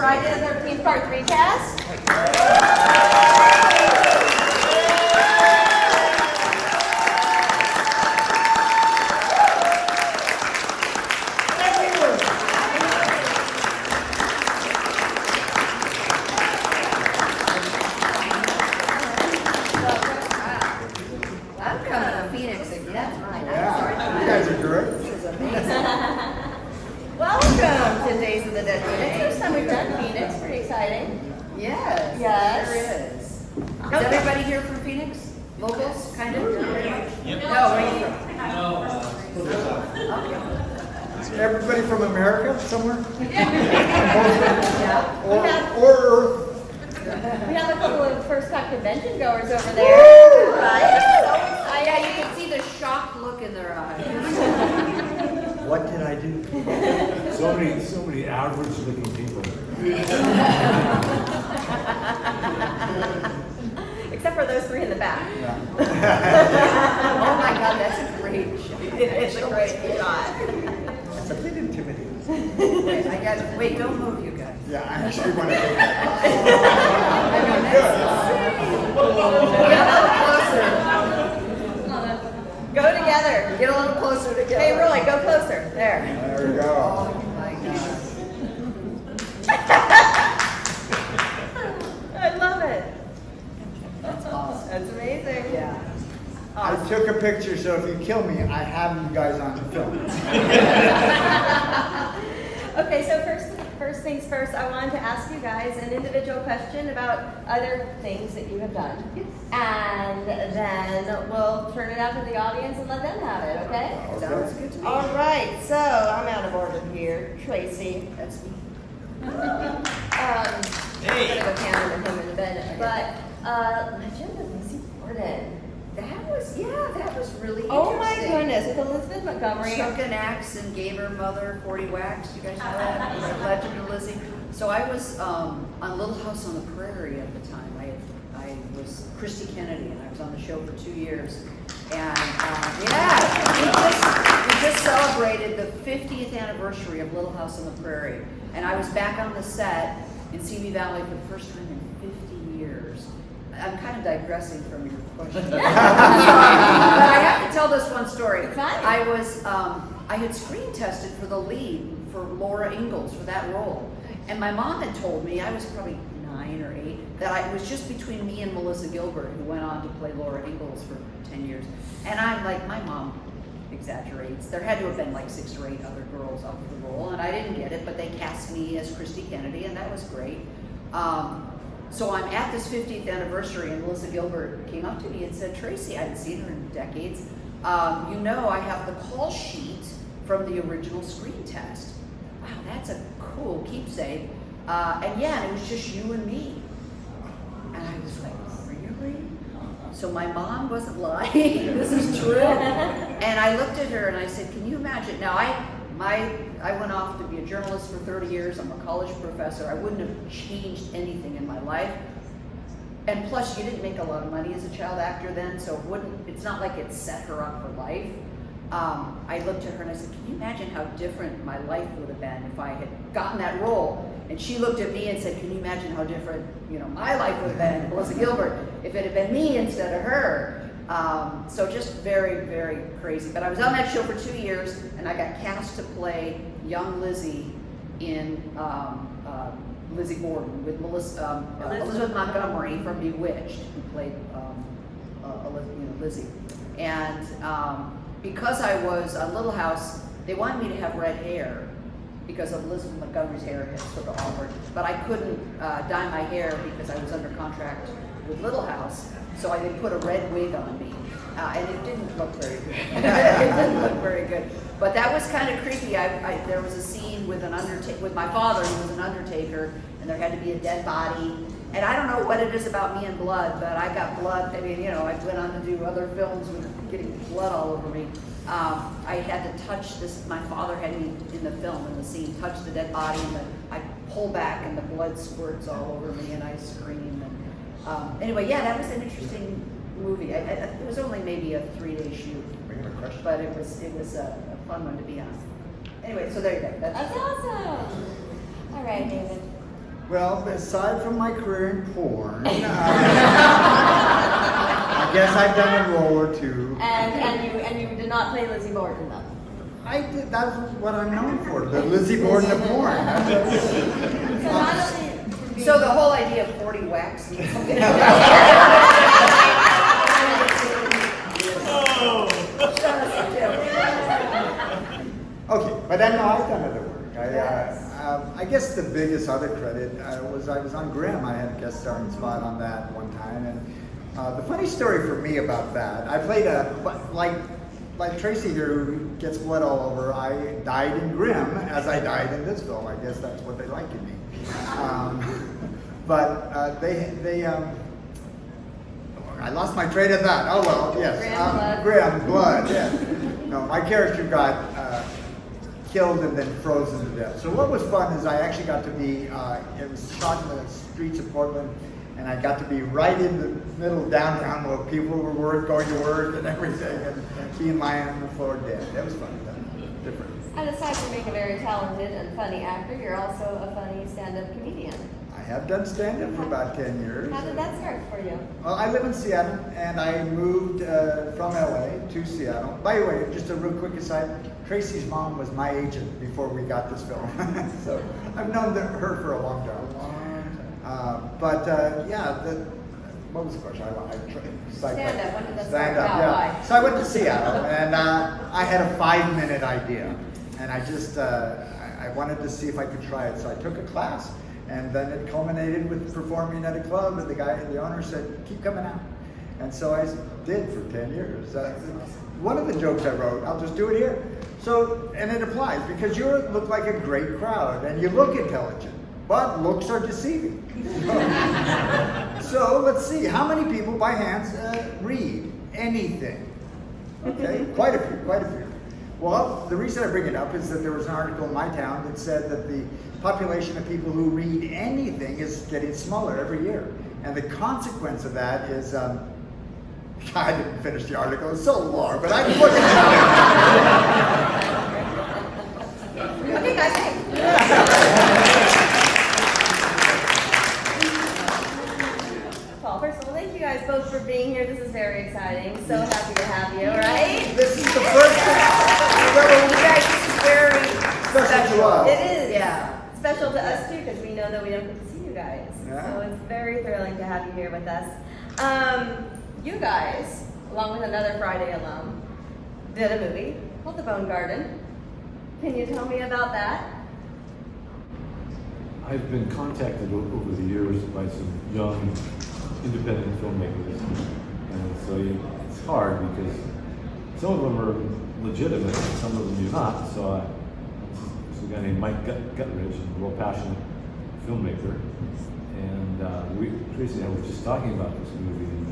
Friday the 13th Part 3 cast. I'm coming to Phoenix again. Yeah, you guys are good. This is amazing. Welcome to Days of the Dead Phoenix. First time we've done Phoenix. Pretty exciting. Yes. Yes. There is. Is everybody here from Phoenix? Locals, kind of? No, where are you from? Okay. Everybody from America somewhere? Yeah. Or Earth? We have a couple of first-time convention goers over there. Right? Yeah, you can see the shocked look in their eyes. What did I do? So many average-looking people. Except for those three in the back. Yeah. Oh my God, that's a great shot. It's a great shot. It's a bit intimidating. Wait, don't move, you guys. Yeah, I actually want to take that. Get a little closer. Go together. Get a little closer together. Hey, Roy, go closer. There. There we go. Oh my God. I love it. That's awesome. That's amazing. Yeah. I took a picture, so if you kill me, I have you guys on the film. Okay, so first things first, I wanted to ask you guys an individual question about other things that you have done. Yes. And then we'll turn it out to the audience and let them have it, okay? Sounds good to me. All right, so I'm out of order here. Tracy. That's me. I'm gonna go camera him in a minute. But Legend of Lizzie Borden. That was really Oh my interesting. goodness, with Elizabeth Montgomery. Took an axe and gave her mother 40 whacks. You guys know that? Legend of Lizzie. So I was on Little House on the Prairie at the time. I was Christy Kennedy, and I was on the show for 2 years. And we just celebrated the 50th anniversary of Little House on the Prairie. And I was back on the set in Simi Valley for the first time in 50 years. I'm kind of digressing from your question. But I have to tell this one story. I had screen tested for the lead for Laura Ingalls for that role. And my mom had told me, I was probably 9 or 8, that it was just between me and Melissa Gilbert, who went on to play Laura Ingalls for 10 years. And I'm like, my mom exaggerates. There had to have been like 6 or 8 other girls up for the role, and I didn't get it, but they cast me as Christy Kennedy, and that was great. So I'm at this 50th anniversary, and Melissa Gilbert came up to me and said, Tracy, I hadn't seen her in decades. You know, I have the call sheet from the original screen test. Wow, that's a cool keepsake. And it was just you and me. And I was like, really? So my mom wasn't lying. This is true. And I looked at her and I said, can you imagine? Now, I went off to be a journalist for 30 years. I'm a college professor. I wouldn't have changed anything in my life. And plus, you didn't make a lot of money as a child actor then, so it's not like it set her up for life. I looked at her and I said, can you imagine how different my life would have been if I had gotten that role? And she looked at me and said, can you imagine how different, my life would have been, Melissa Gilbert, if it had been me instead of her? So just very, very crazy. But I was on that show for 2 years, and I got cast to play young Lizzie in Lizzie Borden with Elizabeth Montgomery from Bewitched, who played Lizzie. And because I was on Little House, they wanted me to have red hair because of Elizabeth Montgomery's hair had sort of awkward. But I couldn't dye my hair because I was under contract with Little House. So they put a red wig on me, and it didn't look very good. It didn't look very good. But that was kind of creepy. There was a scene with with my father, who was an undertaker, and there had to be a dead body. And I don't know what it is about me and blood, but I got blood. I mean, I went on to do other films with getting blood all over me. I had to touch this. My father had me in the film, in the scene, touch the dead body, and I pull back, and the blood squirts all over me, and I scream. Anyway, that was an interesting movie. It was only maybe a 3-day shoot, but it was a fun one to be on. Anyway, so there you go. That's awesome. All right, David. Well, aside from my career in porn, I guess I've done a role or two. And you did not play Lizzie Borden though. I did. That's what I'm known for. The Lizzie Borden of porn. So not only So the whole idea of 40 wax needs something. Okay, but I know I've done other work. I guess the biggest other credit was I was on Grimm. I had a guest starring spot on that one time, and the funny story for me about that, I played like Tracie here, who gets blood all over. I died in Grimm as I died in this film. I guess that's what they like in me. But I lost my train of thought. Oh well, yes. Grimm blood. Yeah. No, my character got killed and then frozen to death. So what was fun is I actually got to be. It was shot in the streets of Portland, and I got to be right in the middle of downtown where people were going to work and everything, and being lying on the floor dead. That was fun. Different. And aside from being a very talented and funny actor, you're also a funny stand-up comedian. I have done stand-up for about 10 years. How did that start for you? Well, I live in Seattle, and I moved from LA to Seattle. By the way, just a real quick aside, Tracie's mom was my agent before we got this film. So I've known her for a long time. What was the question? Stand-up, when did that start? Stand-up, Wow, yeah. why? So I went to Seattle, and I had a 5-minute idea, and I just, I wanted to see if I could try it. So I took a class, and then it culminated with performing at a club, and the owner said, keep coming out. And so I did for 10 years. One of the jokes I wrote, I'll just do it here. So, and it applies, because you look like a great crowd, and you look intelligent, but looks are deceiving. So let's see, how many people by hands read anything? Okay, quite a few. Well, the reason I bring it up is that there was an article in my town that said that the population of people who read anything is getting smaller every year. And the consequence of that is, I didn't finish the article, it's so long, but I can look at it. Okay, guys, hey. Paul, first of all, thank you guys both for being here. This is very exciting. So happy to have you, right? This is the first You guys, this is very special to us. It is. Yeah. Special to us too, because we know that we don't get to see you guys. Yeah. So it's very thrilling to have you here with us. You guys, along with another Friday alum, did a movie called The Bone Garden. Can you tell me about that? I've been contacted over the years by some young independent filmmakers, and so it's hard because some of them are legitimate and some of them do not. So there's a guy named Mike Guttridge, a real passionate filmmaker, and Tracie and I were just talking about this movie, and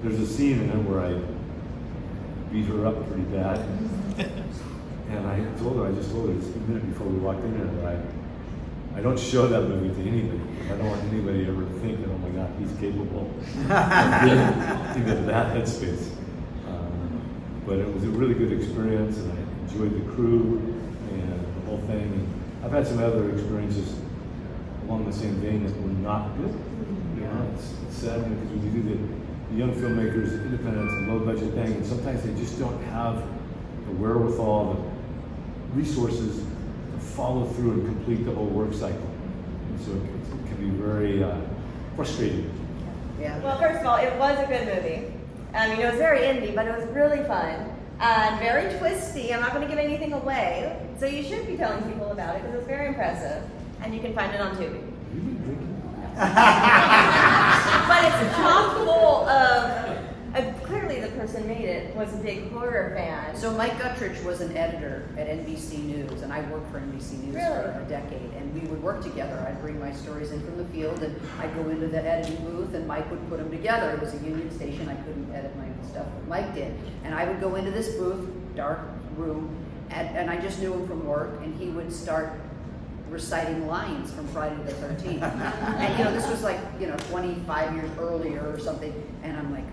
there's a scene in it where I beat her up pretty bad, and I just told her just a minute before we walked in there that I don't show that movie to anybody. I don't want anybody ever to think that, oh my God, he's capable of being in that headspace. But it was a really good experience, and I enjoyed the crew and the whole thing. And I've had some other experiences along the same vein that were not good. You know, it's sad because when you do the young filmmakers, independent, and low budget thing, and sometimes they just don't have the wherewithal, the resources to follow through and complete the whole work cycle. And so it can be very frustrating. Yeah. Well, first of all, it was a good movie. It was very indie, but it was really fun and very twisty. I'm not going to give anything away, so you should be telling people about it because it was very impressive, and you can find it on Tubi. Have you been drinking? But it's chock full of. Clearly, the person made it was a big horror fan. So Mike Guttridge was an editor at NBC News, and I worked for NBC News for a decade, and we would work together. I'd bring my stories in from the field, and I'd go into the editing booth, and Mike would put them together. It was a union station. I couldn't edit my own stuff, but Mike did. And I would go into this booth, dark room, and I just knew him from work, and he would start reciting lines from Friday the 13th. And this was like 25 years earlier or something, and I'm like,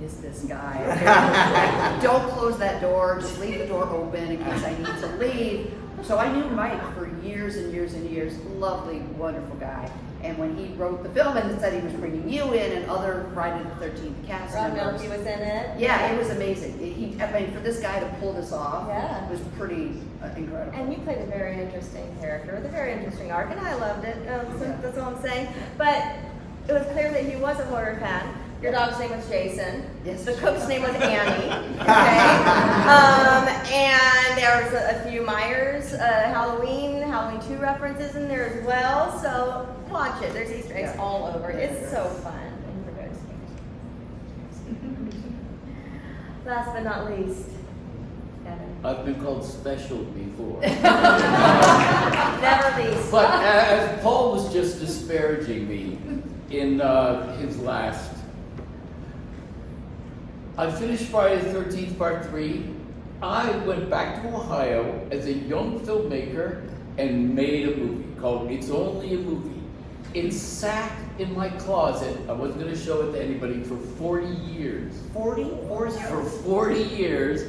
is this guy? Okay. Don't close that door, just leave the door open in case I need to leave. So I knew Mike for years and years and years. Lovely, wonderful guy. And when he wrote the film and said he was bringing you in and other Friday the 13th cast Ron members. Milky was in it. Yeah, it was amazing. I mean, for this guy to pull this off, Yeah. was pretty incredible. And you played a very interesting character with a very interesting arc, and I loved it. That's all I'm saying. But it was clear that he was a horror fan. Your dog's name was Jason. Yes. The cook's name was Annie. Okay. And there was a few Myers, Halloween 2 references in there as well. So watch it. There's Easter eggs all over. It's so fun. And we're going to Last but not least, Kevin. I've been called special before. Never least. But as Paul was just disparaging me in his last, I finished Friday the 13th, Part 3. I went back to Ohio as a young filmmaker and made a movie called It's Only a Movie. It sat in my closet. I wasn't going to show it to anybody for 40 years. 40? For 40 years,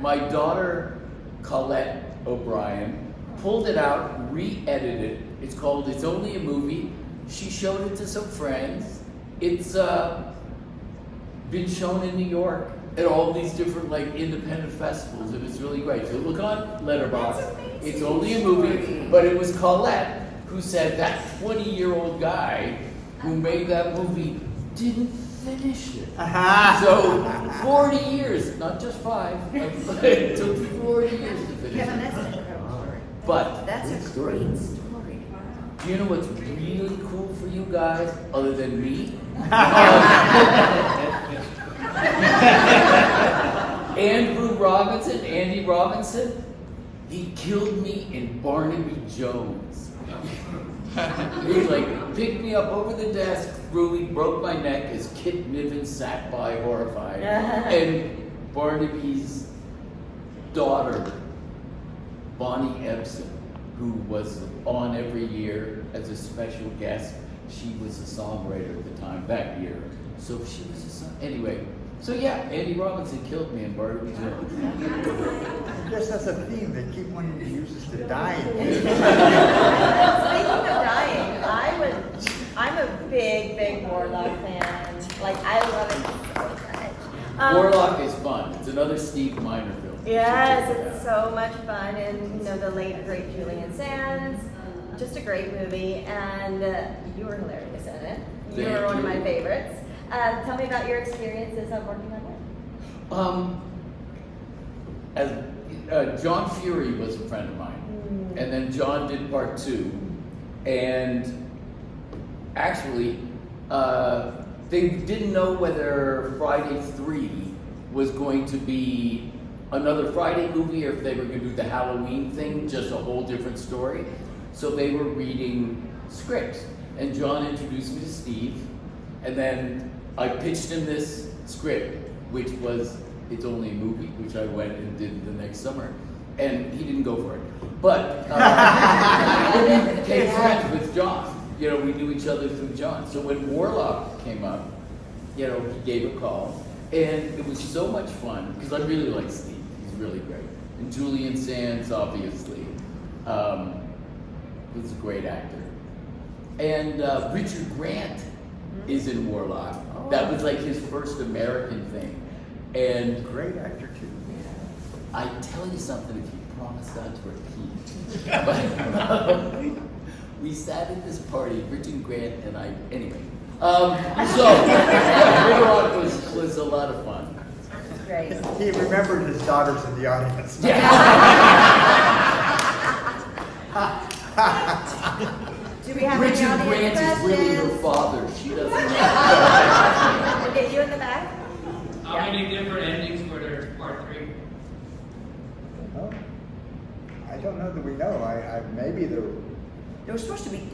my daughter, Colette O'Brien, pulled it out, re-edited it. It's called It's Only a Movie. She showed it to some friends. It's been shown in New York at all these different independent festivals, and it's really great. So look on Letterboxd. It's only a movie, but it was Colette who said that 20-year-old guy who made that movie didn't finish it. So 40 years, not just 5. It took 40 years to finish Kevin, it. that's an incredible story. But That's a great story. do you know what's really cool for you guys, other than me? Andy Robinson, he killed me in Barnaby Jones. He picked me up over the desk, threw me, broke my neck as Kit Niven sat by horrified. And Barnaby's daughter, Bonnie Ebsen, who was on every year as a special guest, she was a songwriter at the time, that year. So she was a song. Anyway, so yeah, Andy Robinson killed me in Barnaby Jones. I guess that's a theme. They keep wanting to use us to die. Speaking of dying, I'm a big Warlock fan. I love it so much. Warlock is fun. It's another Steve Miner film. Yes, it's so much fun, and the late great Julian Sands, just a great movie, and you were hilarious in it. You Thank were one of you. my favorites. Tell me about your experiences of working on it. As John Fury was a friend of mine, and then John did Part 2, and actually, they didn't know whether Friday 3 was going to be another Friday movie or if they were going to do the Halloween thing, just a whole different story. So they were reading scripts, and John introduced me to Steve, and then I pitched him this script, which was It's Only a Movie, which I went and did the next summer, and he didn't go for it. But we became friends with John. We knew each other through John. So when Warlock came up, he gave a call, and it was so much fun because I really like Steve. He's really great, and Julian Sands, obviously, was a great actor, and Richard Grant is in Warlock. That was his first American thing, and Great actor too. I tell you something, if you promise not to repeat. But we sat at this party, Richard Grant and I, anyway. Warlock was a lot of fun. Great. He remembered his daughters in the audience. Do we have Richard any Grant audience is really her questions? father. She doesn't know. We'll get you in the back. How many different endings were there in Part 3? Oh, I don't know that we know. I maybe there. There was supposed to be,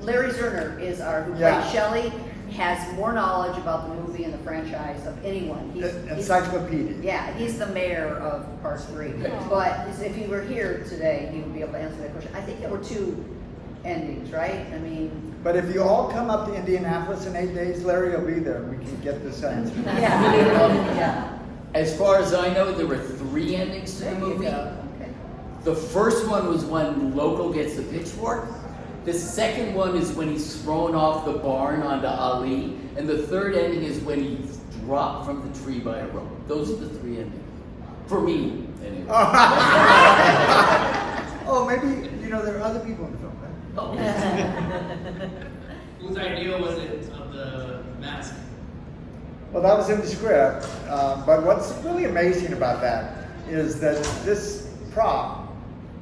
Larry Zerner who Yeah. played Shelley, has more knowledge about the movie and the franchise of anyone. Encyclopedia. Yeah, he's the mayor of Part 3. But if he were here today, he would be able to answer that question. I think there were 2 endings, right? I mean, But if you all come up to Indianapolis in 8 days, Larry will be there. We can get this answer. yeah. As far as I know, there were 3 endings to the There you movie. go. Okay. The first one was when Loco gets the pitchfork. The second one is when he's thrown off the barn onto Ali. And the third ending is when he's dropped from the tree by a rope. Those are the three endings. For me, anyway. Oh, maybe, there are other people in the film, right? Oh. Whose idea was it of the mask? Well, that was in the script, but what's really amazing about that is that this prop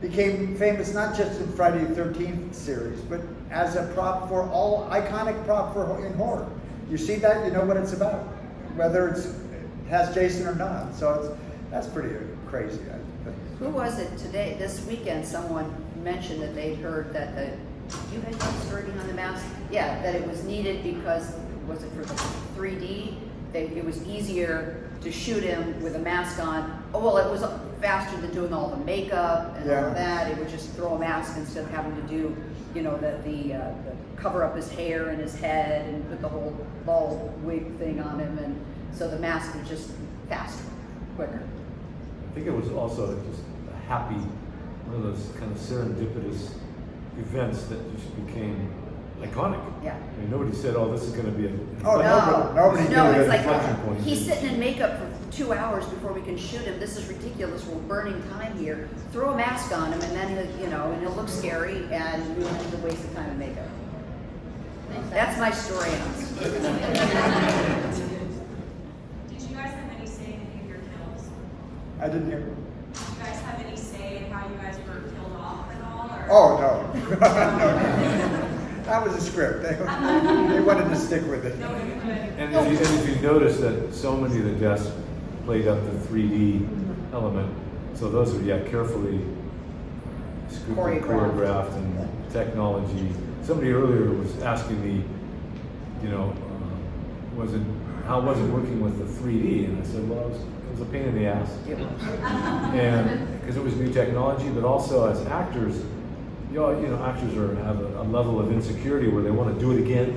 became famous not just in Friday the 13th series, but as a prop for iconic prop in horror. You see that, you know what it's about, whether it has Jason or not. So that's pretty crazy, I think. Who was it today, this weekend, someone mentioned that they'd heard that you had wording on the mask? Yeah, that it was needed because, was it for the 3D? It was easier to shoot him with a mask on. Oh, well, it was faster than doing all the makeup and all of that. It would just throw a mask instead of having to do, the cover up his hair and his head and put the whole bald wig thing on him. And so the mask was just faster, quicker. I think it was also just a happy, one of those kind of serendipitous events that just became iconic. Yeah. I mean, nobody said, "Oh, this is going to be a." Oh, nobody No, knew it's it. like inflection point. he's sitting in makeup for 2 hours before we can shoot him. This is ridiculous. We're burning time here. Throw a mask on him, and then and he'll look scary, and we won't have to waste the time in makeup. That's my story on it. Did you guys have any say in any of your kills? I didn't hear. Did you guys have any say in how you guys were killed off at all? Or? Oh, no. No. That was a script. They wanted to stick with it. And if you notice that so many of the deaths played up the 3D element, so those are carefully scripted, choreographed, and technology. Somebody earlier was asking me, how was it working with the 3D? And I said, well, it was a pain in the ass. And because it was new technology, but also as actors, actors have a level of insecurity where they want to do it again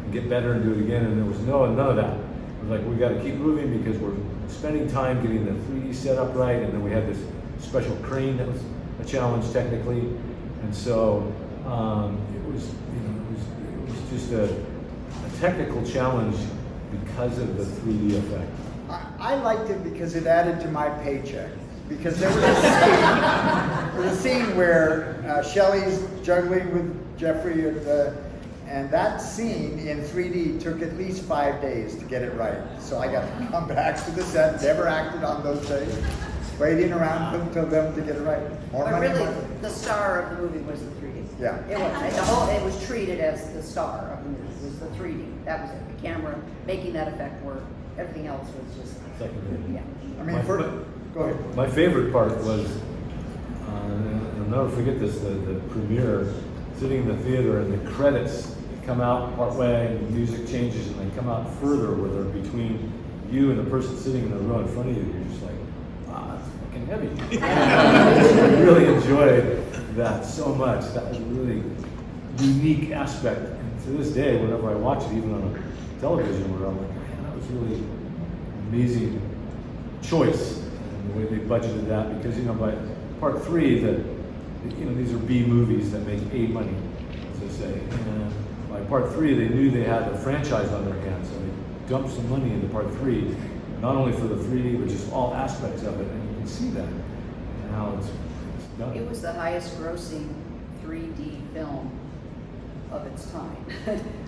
and get better and do it again, and there was none of that. It was like, we got to keep moving because we're spending time getting the 3D set up right, and then we had this special crane that was a challenge technically, and so it was just a technical challenge because of the 3D effect. I liked it because it added to my paycheck. Because there was a scene where Shelley's juggling with Jeffrey, and that scene in 3D took at least 5 days to get it right. So I got to come back to the set, never acted on those days, waiting around for them to get it right. But really, the star of the movie was the 3D. Yeah. It was. It was treated as the star of the movie. It was the 3D. That was it. The camera making that effect work. Everything else was just Secondary. yeah. I mean, go ahead. My favorite part was, I'll never forget this, the premiere, sitting in the theater and the credits come out part way and the music changes and they come out further where they're between you and the person sitting in the row in front of you. You're just like, wow, that's fucking heavy. I really enjoyed that so much. That was a really unique aspect. And to this day, whenever I watch it, even on a television, where I'm like, man, that was really an amazing choice. The way they budgeted that, because by part 3, these are B movies that make A money, as they say. And by part 3, they knew they had a franchise on their hands, so they dumped some money into part 3, not only for the 3D, but just all aspects of it. And you can see that and how it's done. It was the highest grossing 3D film of its time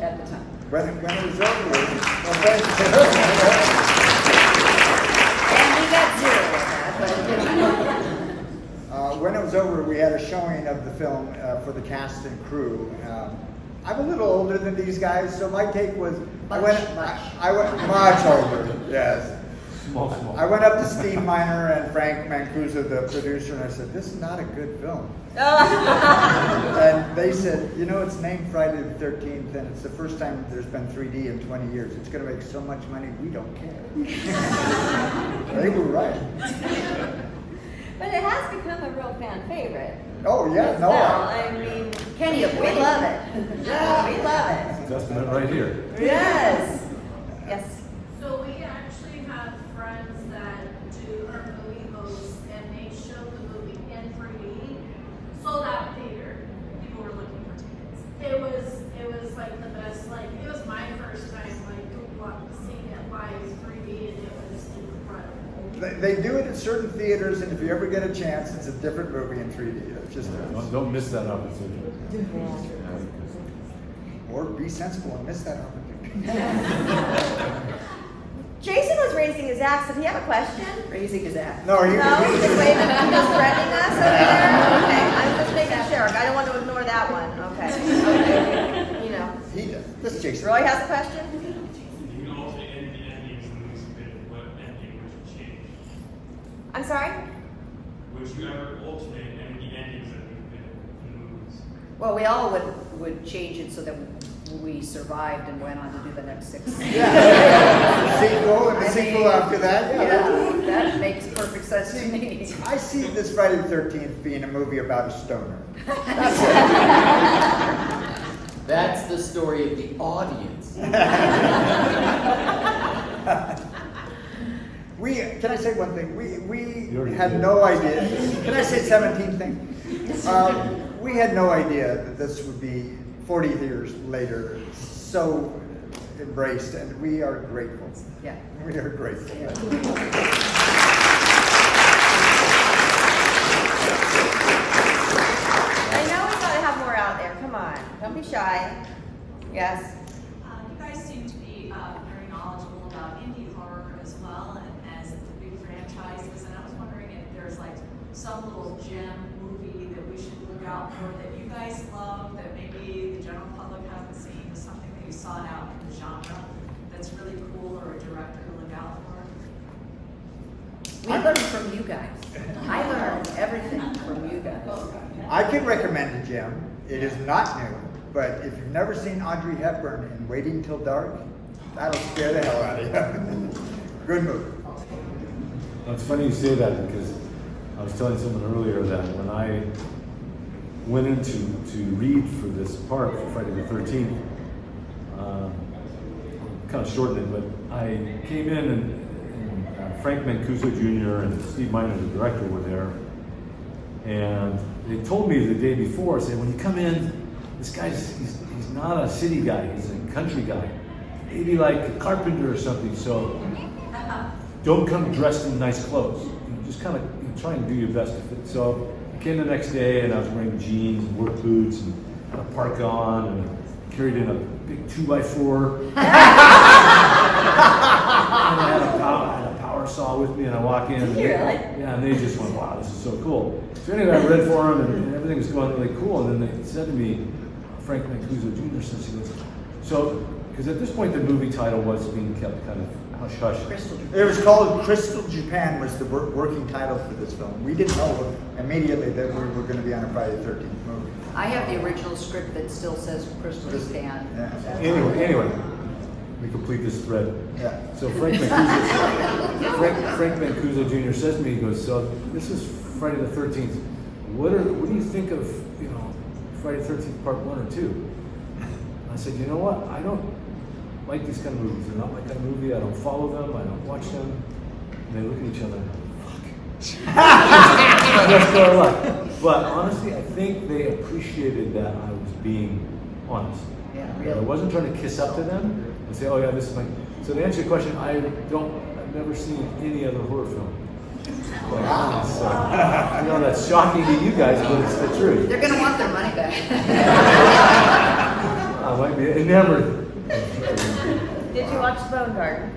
at the time. When it was over with, And we got zero of that, but it when it was over, we had a showing of the film for the cast and crew. I'm a little older than these guys, so my take was I went much older. Yes. Small. I went up to Steve Miner and Frank Mancuso, the producer, and I said, "This is not a good film." And they said, "It's named Friday the 13th, and it's the first time there's been 3D in 20 years. It's going to make so much money, we don't care." They were right. But it has become a real fan favorite. Oh yeah, no. I mean, Kenny, we love it. Yeah, we love it. Testament right here. Yes. Yes. So we actually have friends that do our movie hosts, and they show the movie in 3D, they do it at certain theaters, and if you ever get a chance, it's a different movie in 3D. It's just Don't miss that opportunity. or be sensible and miss that opportunity. Jason was raising his axe. Did he have a question? Raising his act. No, No, he's just waving, he's just threatening us over there. Okay, I'm just making sure. I don't want to ignore that one. Okay. Okay. You know, he does. This is Jason. Roy has a question. You can also end the endings in the movie submitted. What ending would you change? I'm sorry. Would you ever alternate any of the endings that we've been in the movies? Well, we all would change it so that we survived and went on to do the next 6. Yeah. The sequel and the I sequel mean, after that. Yeah, that makes perfect sense to me. I see this Friday the 13th being a movie about a stoner. That's That's the story of the audience. Can I say one thing? We You already had did. no idea. Can I say 17th thing? We had no idea that this would be 40 years later so embraced, and we are grateful. Yeah. We are grateful. I know we gotta have more out there. Come on, don't be shy. Yes. You guys seem to be very knowledgeable about indie horror as well and as the big franchises. And I was wondering if there's like some little gem movie that we should look out for that you guys love that maybe the general public hasn't seen, or something that you sought out in the genre that's really cool, or a director to look out for. We learned from you guys. I learned everything from you guys. I can recommend a gem. It is not new, but if you've never seen Audrey Hepburn in Waiting Till Dark, that'll scare the hell out of you. Good movie. Well, it's funny you say that because I was telling someone earlier that when I went in to read for this part for Friday the 13th, kind of shortened it, but I came in and Frank Mancuso Jr. and Steve Miner, the director, were there. And they told me the day before, saying, when you come in, this guy's, he's not a city guy, he's a country guy. Maybe like a carpenter or something, so don't come dressed in nice clothes. Just kind of try and do your best to fit. So I came the next day and I was wearing jeans and work boots and had a parka on and carried in a big 2x4. And I had a power saw with me, and I walk in. And and they just went, wow, this is so cool. So anyway, I read for them, and everything was going really cool. And then they said to me, Frank Mancuso Jr. says, he goes, so, because at this point the movie title was being kept kind of hush-hush. Crystal. It was called Crystal Japan was the working title for this film. We didn't know immediately that we were going to be on a Friday the 13th movie. I have the original script that still says Crystal Japan. Yeah. Anyway, we complete this thread. Yeah. So Frank Mancuso Jr. says to me, he goes, so this is Friday the 13th. What do you think of, Friday the 13th Part 1 or 2? I said, you know what? I don't like these kind of movies. They're not my kind of movie. I don't follow them. I don't watch them. And they look at each other and fuck. That's what I like. But honestly, I think they appreciated that I was being honest. Yeah, I really. wasn't trying to kiss up to them and say, oh yeah, this is my... So to answer your question, I've never seen any other horror film. Wow. So, I know that's shocking to you guys, but it's the truth. They're going to want their money back. I might be enamored. Did you watch Bone Garden?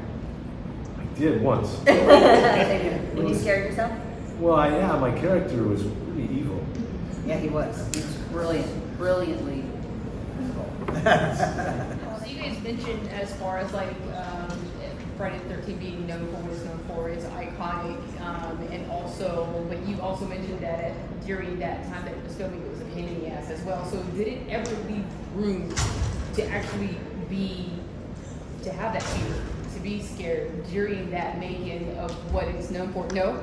I did once. When you scared yourself? Well, yeah, my character was really evil. Yeah, he was. He was brilliantly evil. So you guys mentioned as far as like Friday the 13th being known for what it's known for, it's iconic, and also, but you also mentioned that during that time that it was filming, it was a pain in the ass as well. So did it ever leave room to actually to have that fear, to be scared during that making of what it's known for? No?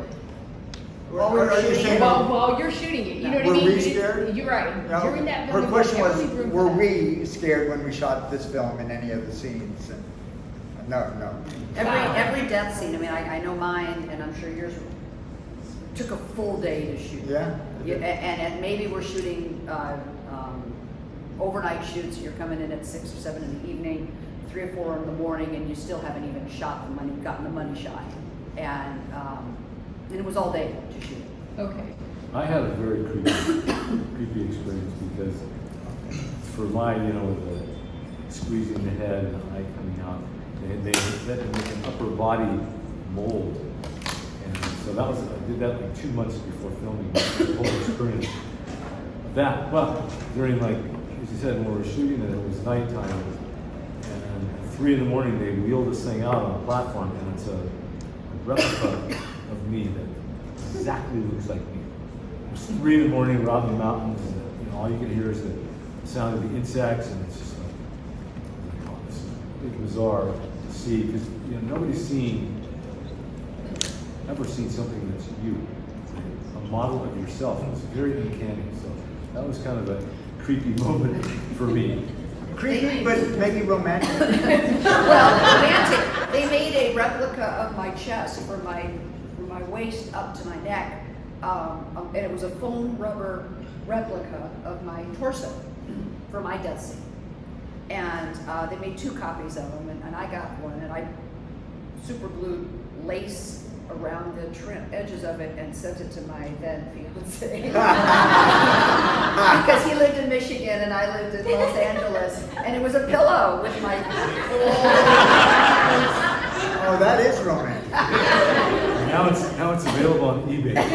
Are you saying While you're shooting it, you know what I were mean? we scared? You're right. No. During that Her filming, question there was, ever leave room for were that? we scared when we shot this film in any of the scenes? And no. Every death scene, I mean, I know mine, and I'm sure yours took a full day to shoot. Yeah. Yeah, and maybe we're shooting overnight shoots. You're coming in at 6 or 7 in the evening, 3 or 4 in the morning, and you still haven't even gotten the money shot. And And it was all day to shoot. Okay. I had a very creepy experience because for my, the squeezing the head and the eye coming out, they had to make an upper body mold. And so I did that like 2 months before filming the whole experience. That, but during as you said, when we were shooting it, it was nighttime. And at 3 a.m, they wheeled this thing out on a platform, and it's a replica of me that exactly looks like me. It's 3 a.m, we're out in the mountains, and all you can hear is the sound of the insects, and it's just like, oh, this is bizarre to see, because nobody's ever seen something that's you, a model of yourself. It's very uncanny. So that was kind of a creepy moment for me. Creepy, but maybe romantic. Well, romantic. They made a replica of my chest from my waist up to my neck, and it was a foam rubber replica of my torso for my death scene. And they made 2 copies of them, and I got one, and I super glued lace around the edges of it and sent it to my then fiance. Because he lived in Michigan and I lived in Los Angeles, and it was a pillow with my Oh, that is romantic. Now it's available on eBay for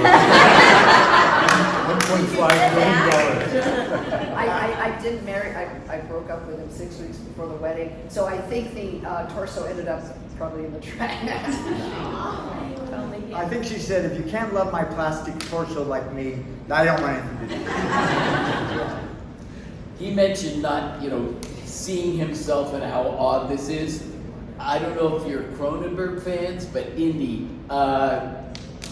$1.5 million. I didn't marry, I broke up with him 6 weeks before the wedding, so I think the torso ended up probably in the trash. I think she said, if you can't love my plastic torso like me, I don't want anything to do with it. He mentioned not, seeing himself and how odd this is. I don't know if you're Cronenberg fans, but Indy,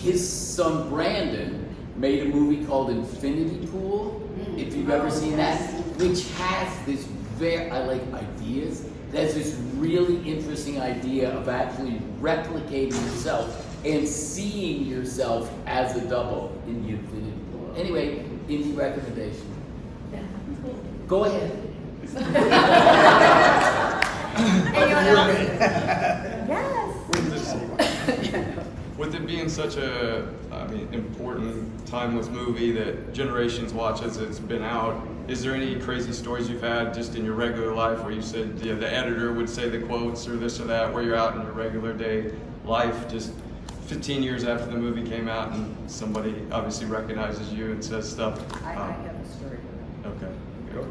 his son Brandon made a movie called Infinity Pool, if you've ever seen that, which has this I like ideas. There's this really interesting idea of actually replicating yourself and seeing yourself as a double in the Infinity Pool. Anyway, Indy recommendation. Go ahead. Anyone else? Yes. With it being such a, important, timeless movie that generations watch as it's been out, is there any crazy stories you've had just in your regular life where you said the editor would say the quotes or this or that, where you're out in your regular day life, just 15 years after the movie came out and somebody obviously recognizes you and says stuff? I have a story for that. Okay. Go.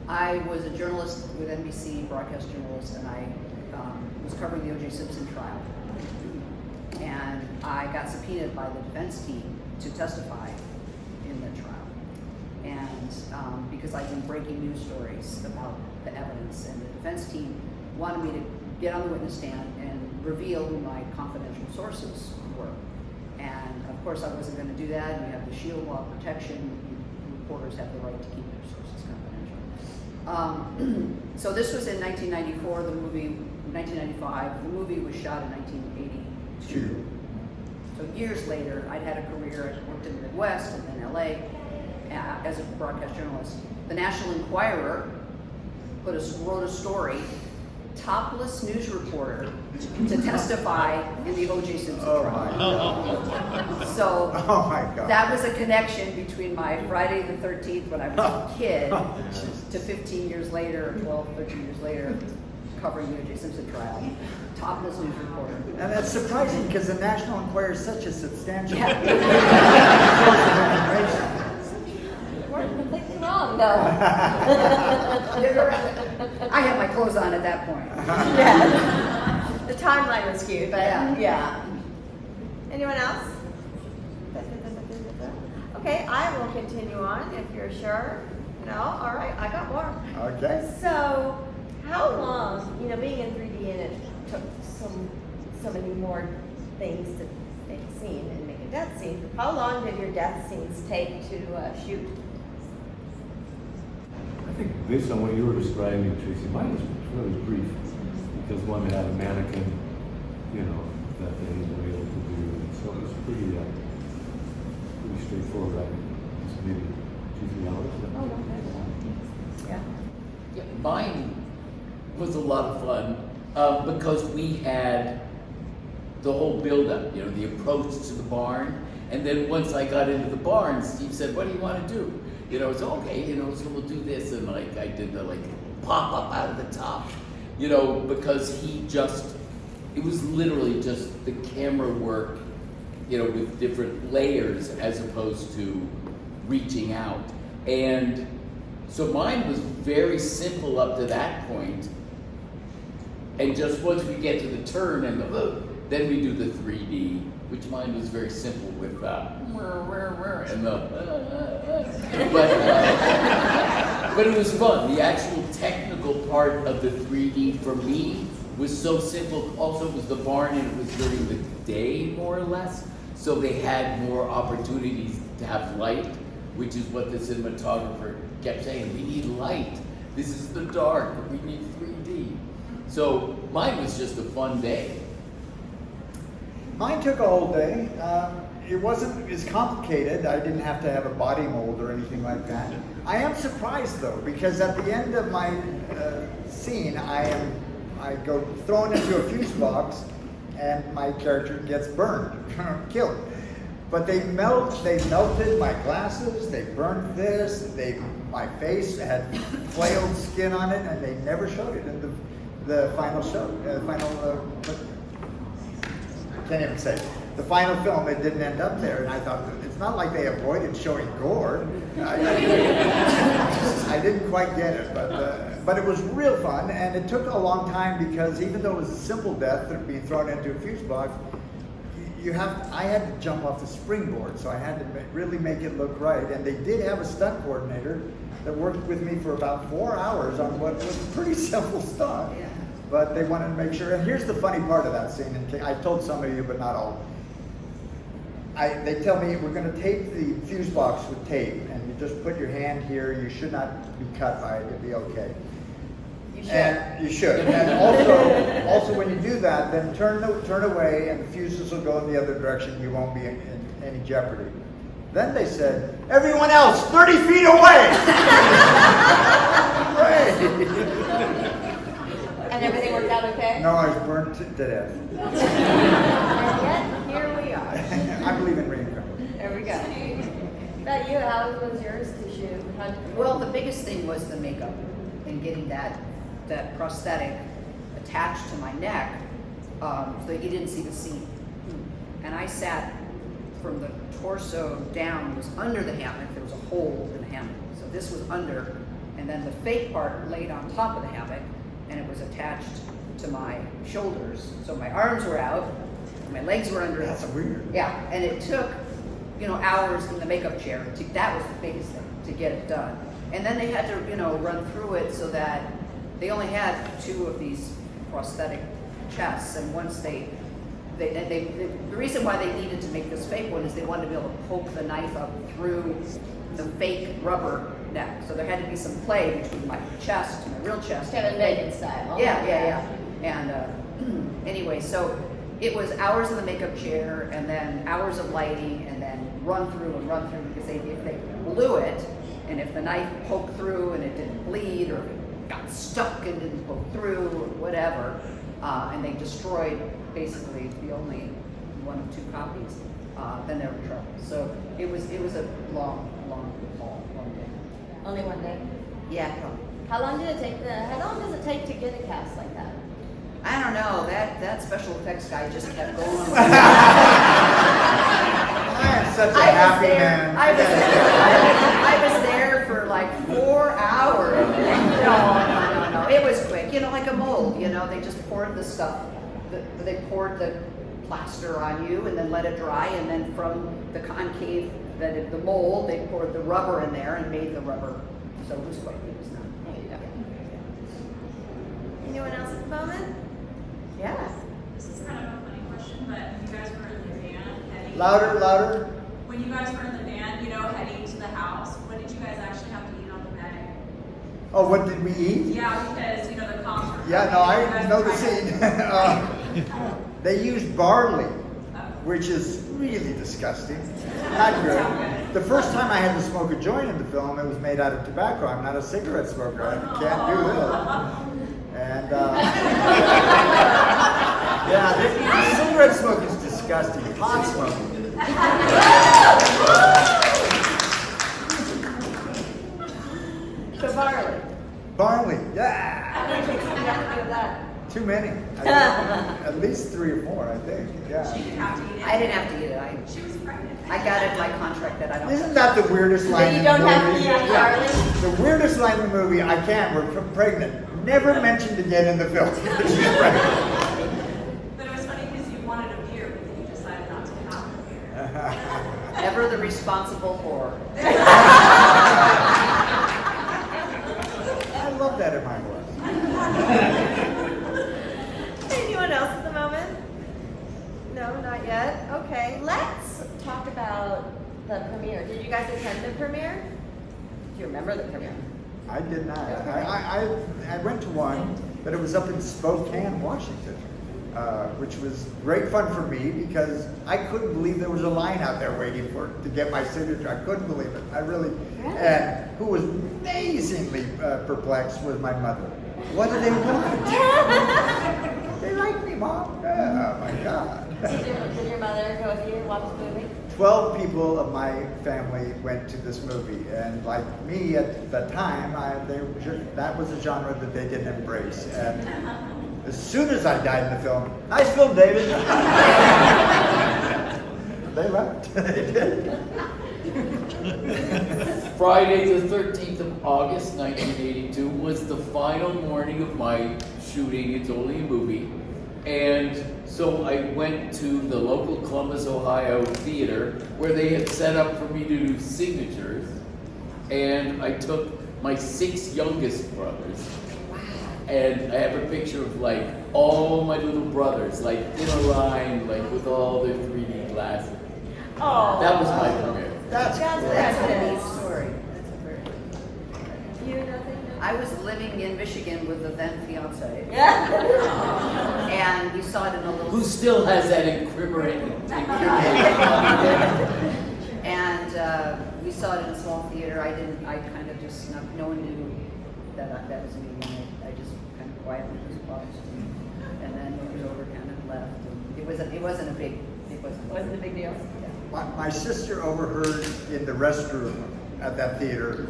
I was a journalist with NBC, broadcast journalist, and I was covering the O.J. Simpson trial. And I got subpoenaed by the defense team to testify in the trial. And because I'd been breaking news stories about the evidence, and the defense team wanted me to get on the witness stand and reveal who my confidential sources were. And of course I wasn't going to do that. You have the Shield law protection. Reporters have the right to keep their sources confidential. So this was in 1994, the movie, 1995. The movie was shot in 1982. So years later, I'd had a career, I worked in the Midwest and then LA as a broadcast journalist. The National Enquirer wrote a story, topless news reporter to testify in the O.J. Simpson trial. God. So Oh my God. that was a connection between my Friday the 13th when I was a kid to 15 years later, 12, 13 years later, covering the O.J. Simpson trial. Topless news reporter. And that's surprising because the National Enquirer is such a substantial source of information. We're completely wrong, though. I had my clothes on at that point. Yeah. The timeline was skewed, but Yeah. yeah. Anyone else? Okay, I will continue on if you're sure. No? All right, I got more. Okay. So, how long, being in 3D and it took so many more things to make a scene and make a death scene, how long did your death scenes take to shoot? I think based on what you were describing, Tracy, mine was really brief because one had a mannequin, that they were able to do, and so it was pretty straightforward. I think it's maybe 2-3 hours. Oh, okay. Yeah. Yeah, mine was a lot of fun because we had the whole build-up, you know, the approach to the barn. And then once I got into the barn, Steve said, "What do you want to do?" You know, it's okay, you know, so we'll do this. And like, I did the like pop up out of the top, you know, because it was literally just the camera work, you know, with different layers as opposed to reaching out. And so mine was very simple up to that point. And just once we get to the turn and then we do the 3D, which mine was very simple with and but it was fun. The actual technical part of the 3D for me was so simple. Also, it was the barn and it was during the day more or less. So they had more opportunities to have light, which is what the cinematographer kept saying. We need light. This is the dark. We need 3D. So mine was just a fun day. Mine took a whole day. It wasn't as complicated. I didn't have to have a body mold or anything like that. I am surprised though, because at the end of my scene, I go thrown into a fuse box, and my character gets burned, killed. But they melted my glasses. They burnt this. My face had flailed skin on it, and they never showed it in the final show. Can't even say. The final film, it didn't end up there, and I thought, it's not like they avoided showing gore. I didn't quite get it, but it was real fun, and it took a long time because even though it was a simple death of being thrown into a fuse box, I had to jump off the springboard, so I had to really make it look right. And they did have a stunt coordinator that worked with me for about 4 hours on what was a pretty simple stunt. Yeah. But they wanted to make sure. And here's the funny part of that scene, and I told some of you, but not all. They tell me we're going to tape the fuse box with tape, and you just put your hand here. You should not be cut by it. It'll be okay. You should. And you should. And also when you do that, then turn away, and the fuses will go in the other direction. You won't be in any jeopardy. Then they said, everyone else, 30 feet away. And everything worked out okay? No, I was burnt to death. And yet, here we are. I believe in reincarnation. There we go. About you, how was yours to shoot? Well, the biggest thing was the makeup and getting that prosthetic attached to my neck so that you didn't see the seam. And I sat from the torso down, was under the hammock. There was a hole in the hammock. So this was under, and then the fake part laid on top of the hammock, and it was attached to my shoulders. So my arms were out, and my legs were under. That's weird. Yeah, and it took, hours in the makeup chair. That was the biggest thing, to get it done. And then they had to, run through it so that they only had 2 of these prosthetic chests, and once the reason why they needed to make this fake one is they wanted to be able to poke the knife up through the fake rubber neck. So there had to be some play between my chest, my real chest. Kevin Bacon style. Yeah. And anyway, so it was hours in the makeup chair, and then hours of lighting, and then run through because if they blew it, and if the knife poked through and it didn't bleed, or if it got stuck and didn't poke through, or whatever, and they destroyed basically the only 1 of 2 copies, then they were in trouble. So it was a long day. Only one day. Yeah, probably. How long does it take to get a cast like that? I don't know. That special effects guy just kept going. I am such a happy man. I was there for like 4 hours. No. It was quick. Like a mold. They just poured the stuff. They poured the plaster on you and then let it dry, and then from the concave, the mold, they poured the rubber in there and made the rubber. So it was quick. It was not. Anyone else at the moment? Yeah. This is kind of a funny question, but you guys were in the van heading. Louder. When you guys were in the van, heading to the house, what did you guys actually have to eat on the way? Oh, what did we eat? Yeah, because the cops were. Yeah, no, I know the scene. They used barley, which is really disgusting. Not good. The first time I had to smoke a joint in the film, it was made out of tobacco. I'm not a cigarette smoker. I can't do that. And yeah, the Cigarette smoking is disgusting. Pot smoking. So barley. Barley, How yeah. many things do you have to do with that? Too many. I think. At least 3 or 4, I think. Yeah. She didn't have to eat it. I didn't have to eat it. She was pregnant. I got it in my contract that I don't. Isn't that the weirdest So line you in don't the have movie? to eat barley? The weirdest line in the movie, I can't, we're pregnant. Never mentioned again in the film. She's pregnant. But it was funny because you wanted a beer, but then you decided not to have a beer. Ever the responsible whore. I love that in my voice. Anyone else at the moment? No, not yet. Okay, let's talk about the premiere. Did you guys attend the premiere? Do you remember the premiere? I did not. I went to one, but it was up in Spokane, Washington, which was great fun for me because I couldn't believe there was a line out there waiting to get my signature. I couldn't believe it. I really. And who was amazingly perplexed was my mother. What do they want? They like me, Mom. Oh my God. Did your mother go with you and watch the movie? 12 people of my family went to this movie, and like me at the time, that was a genre that they didn't embrace. And as soon as I died in the film, nice film, David. They left. They did. Friday the 13th of August, 1982 was the final morning of my shooting. It's only a movie. And so I went to the local Columbus, Ohio theater where they had set up for me to do signatures. And I took my 6 youngest brothers. And I have a picture of like all my little brothers, like in a line, like with all their 3D glasses. Oh, That was my premiere. That's cool. That's a That's neat story. That's a very. you nothing? I was living in Michigan with the then fiance, Yeah. and we saw it in a little. Who still has that incriminating And we saw it in a small theater. I kind of just snuck. No one knew that was me. And I just kind of quietly just watched, and then it was over, kind of left. And it wasn't a big. Wasn't a big deal. My sister overheard in the restroom at that theater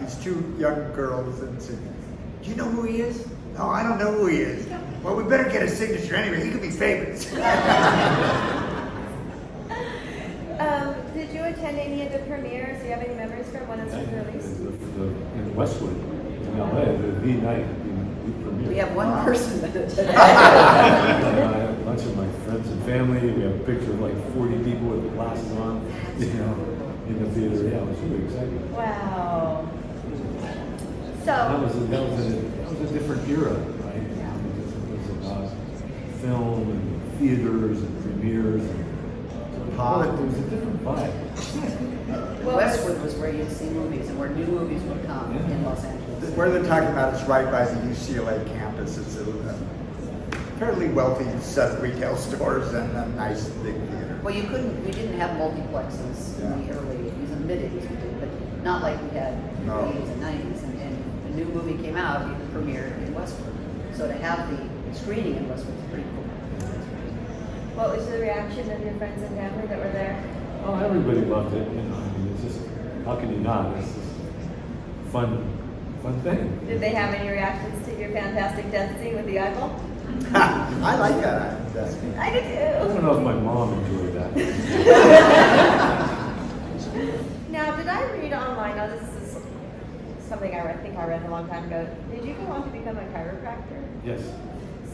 these 2 young girls and said, "Do you know who he is?" "No, I don't know who he is." "Well, we better get his signature anyway. He could be famous." Did you attend any of the premieres? Do you have any memories from when it's released? In Westwood, in LA, the V night, the premiere. We have one person that attended. I have a bunch of my friends and family. We have a picture of like 40 people with glasses on, in the theater. Yeah, it was really exciting. Wow. That So, was a different era, right? Because it was about film and theaters and premieres and it was a different vibe. Westwood was where you'd see movies and where new movies would come in Los Angeles. Where they're talking about is right by the UCLA campus. It's a fairly wealthy set of retail stores and a nice big theater. Well, we didn't have multiplexes in the early 80s and mid 80s, we did, but not like we had in the 80s and 90s. And the new movie came out, it premiered in Westwood. So to have the screening in Westwood is pretty cool. what was the reaction of your friends and family that were there? Oh, everybody loved it. I mean, it's just, how can you not? It's just a fun thing. Did they have any reactions to your fantastic death scene with the eyeball? I like that. I did I too. don't know if my mom enjoyed that. Now, did I read online? Now, this is something I think I read a long time ago. Did you go on to become a chiropractor? Yes.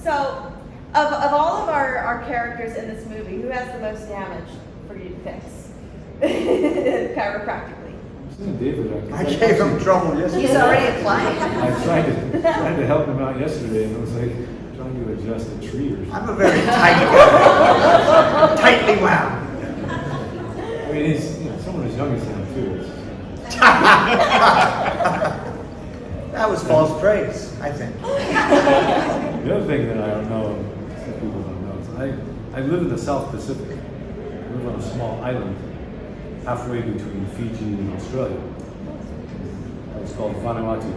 So, of all of our characters in this movie, who has the most damage for you to fix? Chiropractically. I'm seeing David. I gave him trouble yesterday. He's already applying. I tried to help him out yesterday, and it was like trying to adjust a tree or something. I'm a very tightly wound. I mean, he's someone as young as him too. That was false praise, I think. The other thing that I don't know, some people don't know, is I live in the South Pacific. I live on a small island halfway between Fiji and Australia. It's called Vanuatu.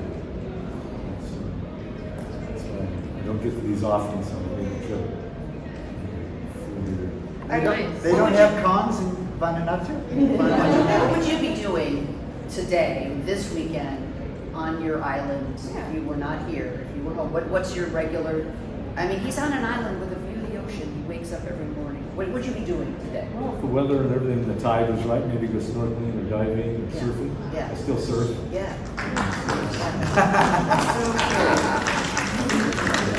I don't get to these often, so I'm making a trip. They Are don't, you- they don't have cons in Vanuatu? What would you be doing today, this weekend, on your island if you were not here, if you were home? What's your regular, I mean, he's on an island with a view of the ocean. He wakes up every morning. What would you be doing today? Well, if the weather and everything, the tide was right, maybe go snorkeling or diving or Yeah. surfing. Yeah. I still surf. Yeah.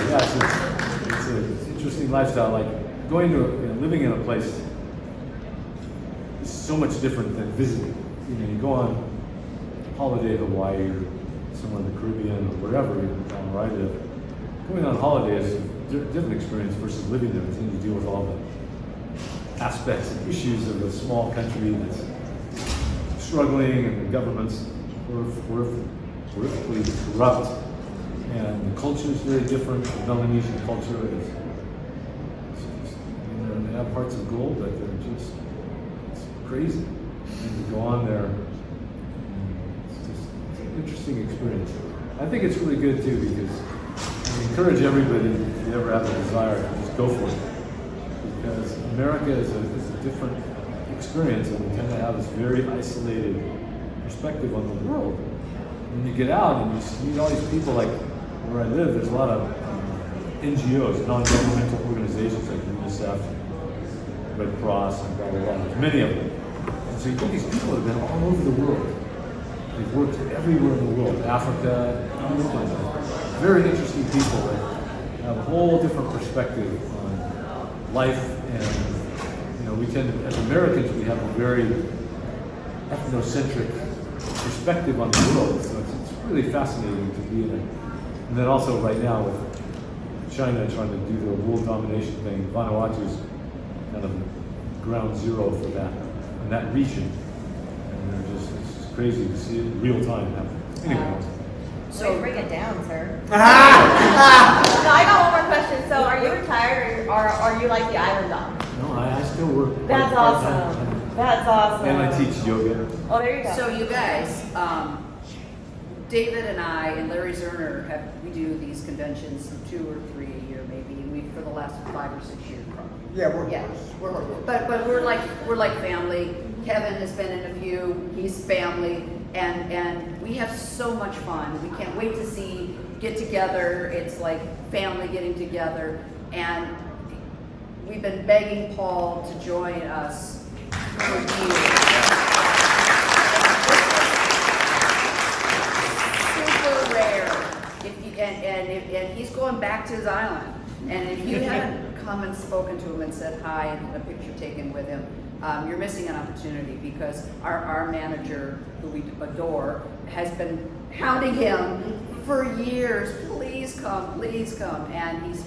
Yeah, it's an interesting lifestyle. Like going to, living in a place is so much different than visiting. You go on holiday to Hawaii or somewhere in the Caribbean or wherever, even down where I live. Going on holiday is a different experience versus living there. It's to deal with all the aspects and issues of a small country that's struggling, and the government's horrifically corrupt, and the culture is very different. The Melanesian culture is, they have hearts of gold, but it's crazy. And to go on there, it's an interesting experience. I think it's really good too, because I encourage everybody, if you ever have a desire, just go for it. Because America is a different experience, and we tend to have this very isolated perspective on the world. When you get out and you meet all these people, like where I live, there's a lot of NGOs, non-governmental organizations like UNICEF, Red Cross, and blah, blah, blah. There's many of them. And so you get these people that have been all over the world. They've worked everywhere in the world, Africa, very interesting people that have a whole different perspective on life. And we tend to, as Americans, we have a very ethnocentric perspective on the world. So it's really fascinating to be in it. And then also right now with China trying to do their world domination thing, Vanuatu is kind of ground zero for that in that region. And it's just crazy to see it in real time happen. Anyway. So bring it down, sir. No, I got one more question. So, are you retired, or are you like the island dog? No, I still work. That's part-time. awesome. That's awesome. And I teach yoga. Oh, there you go. So you guys, David and I and Larry Zerner we do these conventions 2 or 3 a year maybe. For the last 5 or 6 years probably. Yeah, but we're like family. Kevin has been in a few. He's family, and we have so much fun. We can't wait to get together. It's like family getting together, and we've been begging Paul to join us for years. Super rare. And he's going back to his island. And if you haven't come and spoken to him and said hi and had a picture taken with him, you're missing an opportunity, because our manager, who we adore, has been hounding him for years. Please come, and he's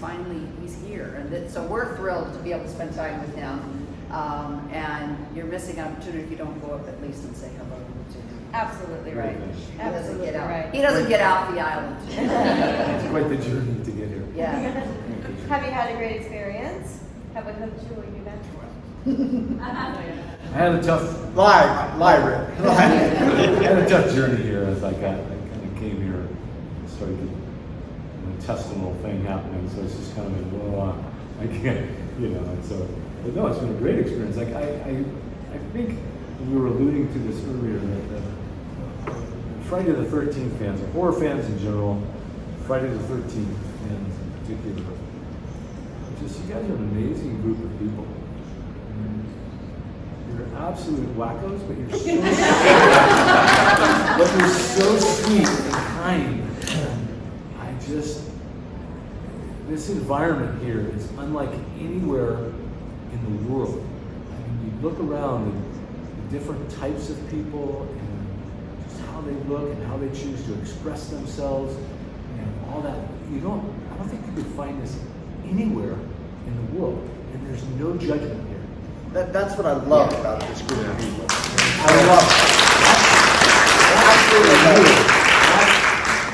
here, and so we're thrilled to be able to spend time with him. And you're missing an opportunity if you don't go up at least and say hello to him. Absolutely right. He doesn't Absolutely get out. right. He doesn't get out the island. It's quite the journey to get here. Yeah. Have you had a great experience? Have we hooked you when you back? I had a tough Lie, Rick. I had a tough journey here as I kind of came here and started getting an intestinal thing happening. So it's just kind of like, whoa, I can't, and so, but no, it's been a great experience. Like I think we were alluding to this earlier that Friday the 13th fans, or horror fans in general, Friday the 13th fans in particular, you guys are an amazing group of people. You're absolute wackos, but you're so sweet and kind. This environment here is unlike anywhere in the world. I mean, you look around and the different types of people and just how they look and how they choose to express themselves and all that. I don't think you could find this anywhere in the world, and there's no judgment here. That's what I love about this group of people. I love it.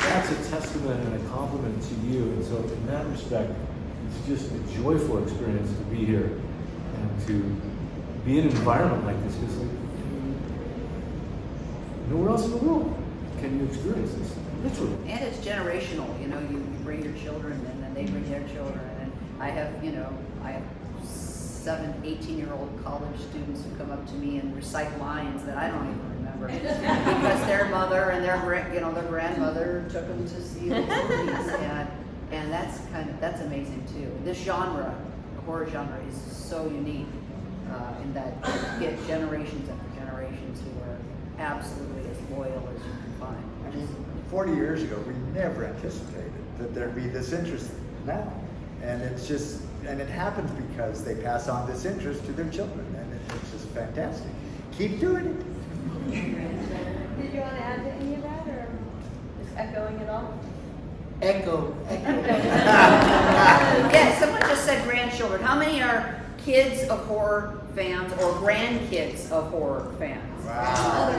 That's a testament and a compliment to you, and so in that respect, it's just a joyful experience to be here and to be in an environment like this, because nowhere else in the world can you experience this, literally. And it's generational. You bring your children, and then they bring their children. I have 18-year-old college students who come up to me and recite lines that I don't even remember because their mother and their grandmother took them to see the movies, and that's amazing too. This genre, the horror genre, is so unique in that you get generations after generations who are absolutely as loyal as you can find. I mean, 40 years ago, we never anticipated that there'd be this interest now. And it's just, and it happens because they pass on this interest to their children, and it's just fantastic. Keep doing it. Did you want to add to any of that, or just echoing it all? Echo. Yeah, someone just said grandchildren. How many are kids of horror fans or grandkids of horror fans? Wow.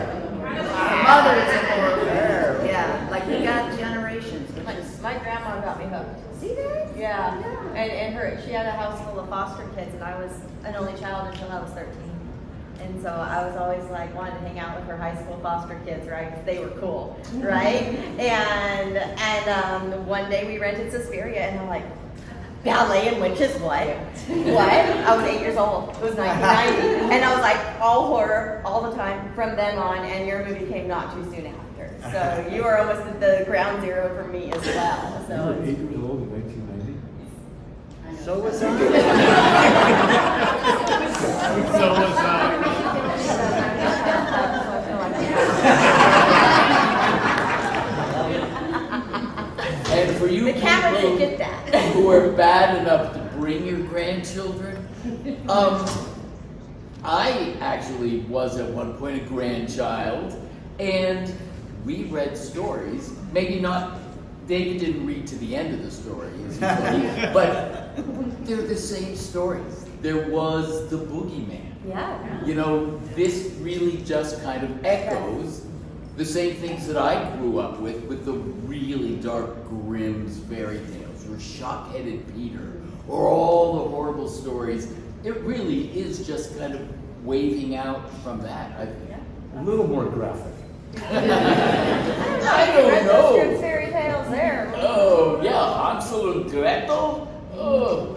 Mothers of horror fans. Yeah, like we got generations. Which is, My grandma got me hooked. see that? Yeah, and she had a house full of foster kids, and I was an only child until I was 13. And so I was always like wanting to hang out with her high school foster kids, right? 'Cause they were cool, right? and one day we rented Suspiria, and I'm like, ballet and witches, what? What? I was 8 years old. It was 1990, and I was like all horror all the time from then on. And your movie came not too soon after, so you were almost at the ground zero for me as well. You were So 8 years old in 1990? So was I. So was And for you the camera people didn't get that. who are bad enough to bring your grandchildren, I actually was at one point a grandchild, and we read stories. Maybe not, David didn't read to the end of the story, as he told you, but they're the same stories. There was the boogeyman. Yeah. You know, this really just kind of echoes the same things that I grew up with the really dark Grimm's fairy tales, or Shock-Headed Peter, or all the horrible stories. It really is just kind of waving out from that. A little more graphic. I don't know. Good fairy tales there. Oh, yeah, Hansel and Gretel? Oh.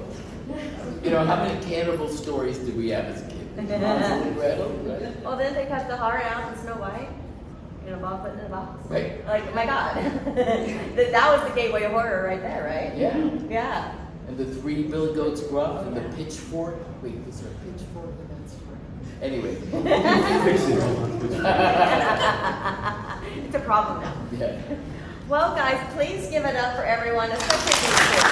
You know, how many cannibal stories did we have as a kid? Hansel and Gretel, right? Well, then they cut the heart out in Snow White. In a box, put in a box. Right. Like, my God. that was the gateway of horror right there, right? Yeah. Yeah. And the 3 Billy Goats Gruff and the pitchfork. Wait, was there a pitchfork in that story? Anyway. Fix it. It's a problem now. Yeah. Well, guys, please give it up for everyone, especially these kids.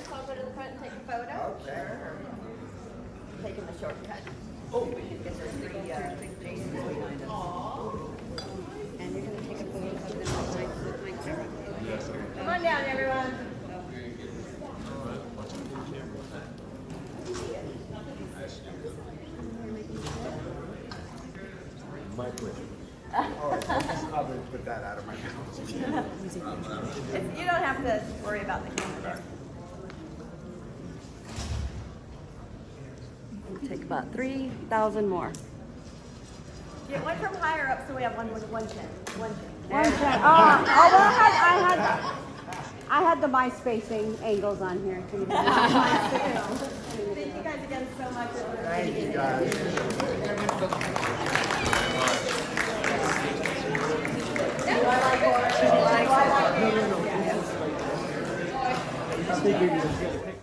I'll go to the front and take a photo. Okay. Taking the shortcut. Oh. Because there's 3 Jasons behind us. And you're gonna take a photo of them with my camera. Come on down, everyone. My pleasure. Oh, I'll put that out of my mouth. You don't have to worry about the camera there. We'll take about 3,000 more. Yeah, one from higher up, so we have one chin. One chin. One check. Oh, well, I had the MySpace angles on here. Thank you guys again so much. Thank you, guys. Do I like horror? Do I like horror? I think we can just get a picture.